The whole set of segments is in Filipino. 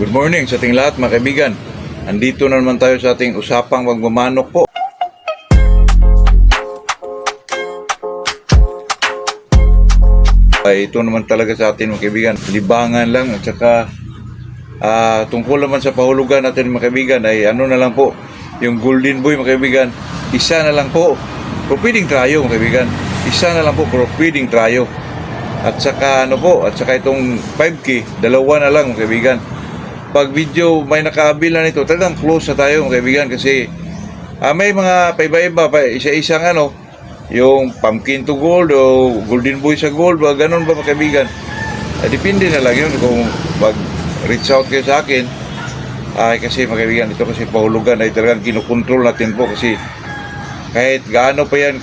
Good morning sa ating lahat mga kaibigan. Andito na naman tayo sa ating usapang magmamanok po. Ito naman talaga sa atin mga kaibigan. Libangan lang at saka tungkol naman sa pahulugan natin mga kaibigan ay ano na lang po. Yung Golden Boy mga kaibigan, isa na lang po. Pero pwedeng tryo mga kaibigan. Isa na lang po pero pwedeng tryo. At saka at saka itong 5K, dalawa na lang mga kaibigan. Pag video may nakaabil na nito, talagang close na tayo mga kaibigan kasi may mga paiba-iba pa isa-isang yung pumpkin to gold o golden boy sa gold, ganun ba mga kaibigan. Depende na lang yun kung mag-reach out kayo sa akin. Kasi mga kaibigan, ito kasi pahulugan ay talagang kinukontrol natin po kasi kahit gaano pa yan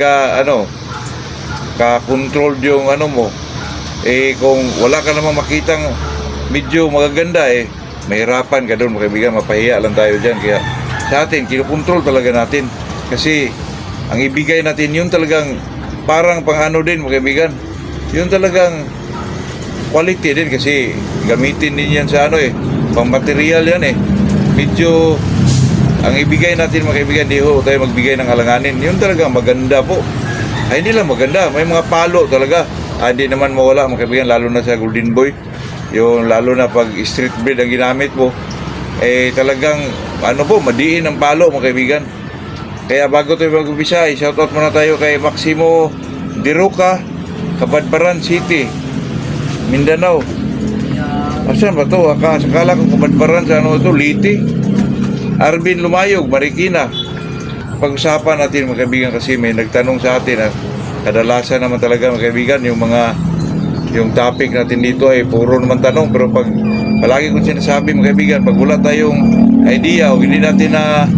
ka-controlled yung mo, kung wala ka namang makitang medyo magaganda mahirapan ka doon mga kaibigan, mapahiya lang tayo dyan. Kaya sa atin, kinukontrol talaga natin kasi ang ibigay natin yun talagang parang pang din mga kaibigan, yun talagang quality din kasi gamitin din yan sa pang material yan medyo ang ibigay natin mga kaibigan, di ho tayo magbigay ng alanganin, yun talagang maganda po. Hindi lang maganda, may mga palo talaga. Hindi naman mawala mga kaibigan, lalo na sa Golden Boy. Yung lalo na pag street breed ang ginamit mo, talagang madiin ang palo mga kaibigan. Kaya bago tayo mag-umpisa, shoutout muna tayo kay Maximo Diroca, Kabadbaran City, Mindanao. Asan ba to? Akala ko Kabadbaran sa Liti. Arvin Lumayog, Marikina. Pag-usapan natin mga kaibigan kasi may nagtanong sa atin kadalasan naman talaga mga kaibigan yung topic natin dito ay puro naman tanong, pero pag palagi kong sinasabi mga kaibigan, pag wala tayong idea o hindi natin na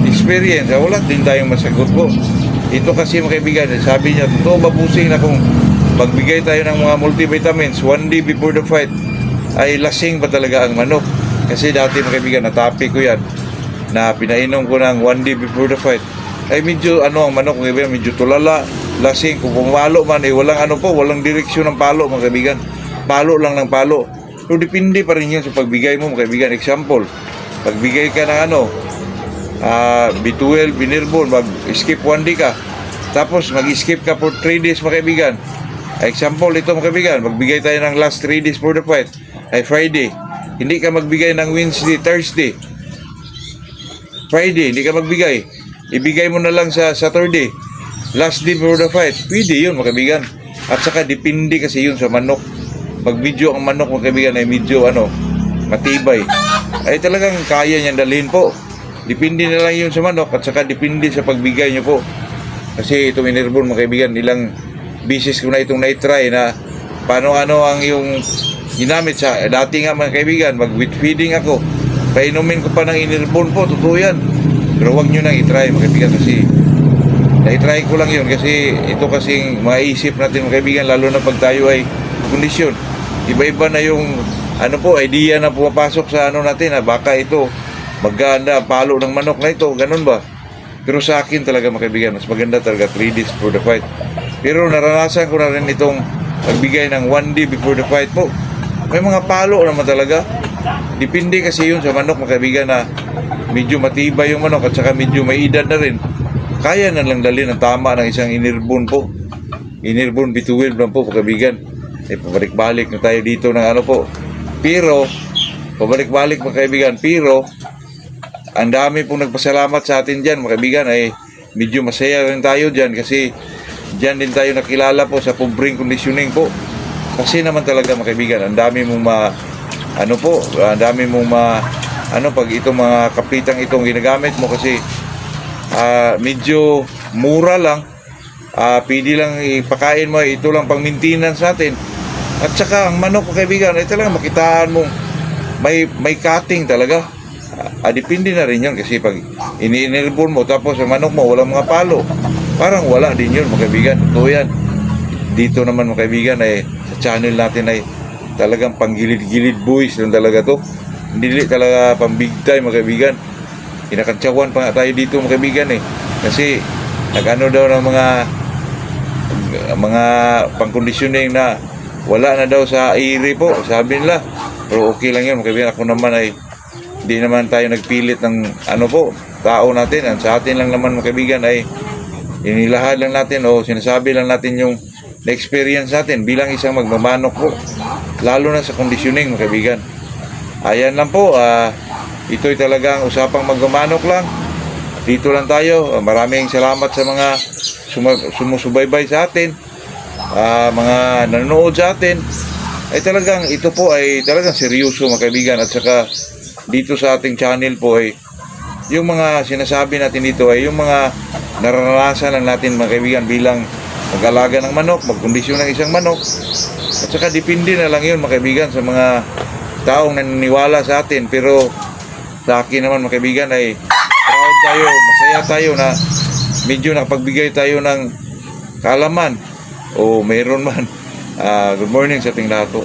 experience, wala din tayong masagot po. Ito kasi mga kaibigan, sabi niya, totoo ba pusing na kung magbigay tayo ng mga multivitamins one day before the fight, ay lasing ba talaga ang manok? Kasi dati mga kaibigan, na topic ko yan, na pinainom ko ng one day before the fight, ay medyo ang manok mga kaibigan, medyo tulala, lasing. Kung pumalo man walang direksyon ng palo mga kaibigan, palo lang ng palo. So depende pa rin yan sa pagbigay mo mga kaibigan. Example, pagbigay ka ng B12 Binirbon, mag-skip 1 day ka, tapos mag-skip ka for 3 days mga kaibigan. Example ito mga kaibigan, magbigay tayo ng last 3 days for the fight ay Friday, hindi ka magbigay ng Wednesday, Thursday, Friday hindi ka magbigay, ibigay mo na lang sa Saturday, last day before the fight, pwede yun mga kaibigan. At saka depende kasi yun sa manok. Pag medyo ang manok mga kaibigan ay medyo matibay, ay talagang kaya niyan dalhin po. Depende na lang yun sa manok at saka depende sa pagbigay nyo po. Kasi itong Inirbon mga kaibigan, ilang bisis ko na itong na-try na paano ang yung ginamit sa dati nga mga kaibigan, mag-wheat feeding ako, painumin ko pa ng Inirbon po, totoo yan. Pero huwag nyo nang i-try mga kaibigan kasi na-try ko lang yun kasi ito kasing maisip natin mga kaibigan, lalo na pag tayo ay kondisyon. Iba-iba na yung idea na pumapasok sa natin baka ito maganda palo ng manok na ito, ganun ba? Pero sa akin talaga mga kaibigan, mas maganda talaga 3 days before the fight. Pero naranasan ko na rin itong pagbigay ng 1 day before the fight po. May mga palo naman talaga. Depende kasi yun sa manok mga kaibigan, na medyo matibay yung manok at saka medyo may edad na rin. Kaya na lang dalhin ang tama ng isang Inirbon po. Inirbon B12 lang po kaibigan. Pabalik-balik na tayo dito ng po. Pero pabalik-balik mga kaibigan, pero ang dami pong nagpasalamat sa atin dyan mga kaibigan, ay medyo masaya rin tayo dyan kasi dyan din tayo nakilala po sa pobreng conditioning po. Kasi naman talaga mga kaibigan, ang dami mong pag itong mga kapitang itong ginagamit mo kasi medyo mura lang, pwede lang ipakain mo, ito lang pang maintenance natin. At saka ang manok kaibigan ay talagang makitaan mong may cutting talaga. Depende na rin yun kasi pag ini-Inirbon mo tapos ang manok mo walang mga palo, parang wala din yun mga kaibigan. Ito yan, dito naman mga kaibigan ay sa channel natin ay talagang panggilid-gilid boys lang talaga to, hindi talaga pang big time mga kaibigan. Kinakantsawan pa nga tayo dito mga kaibigan kasi daw ng mga pang-conditioning na wala na daw sa iri po, sabi nila. Pero okay lang yun mga kaibigan. Ako naman ay Hindi naman tayo nagpilit ng ano po, tao natin. Ang sa atin lang naman mga kaibigan ay inilahad lang natin o sinasabi lang natin yung na-experience natin bilang isang magmamanok po. Lalo na sa conditioning mga kaibigan. Ayan lang po, ito'y talagang usapang magmamanok lang. Dito lang tayo. Maraming salamat sa mga sumusubaybay sa atin. Mga nanonood sa atin. Ay talagang ito po ay talagang seryoso mga kaibigan. At saka dito sa ating channel po ay yung mga sinasabi natin dito ay yung mga naranasan lang natin mga kaibigan bilang mag-alaga ng manok, magkondisyon ng isang manok. At saka depende na lang yun mga kaibigan sa mga taong naniniwala sa atin. Pero sa akin naman mga kaibigan ay proud tayo, masaya tayo na medyo nakapagbigay tayo ng kaalaman o mayroon man. Good morning sa ating lahat po.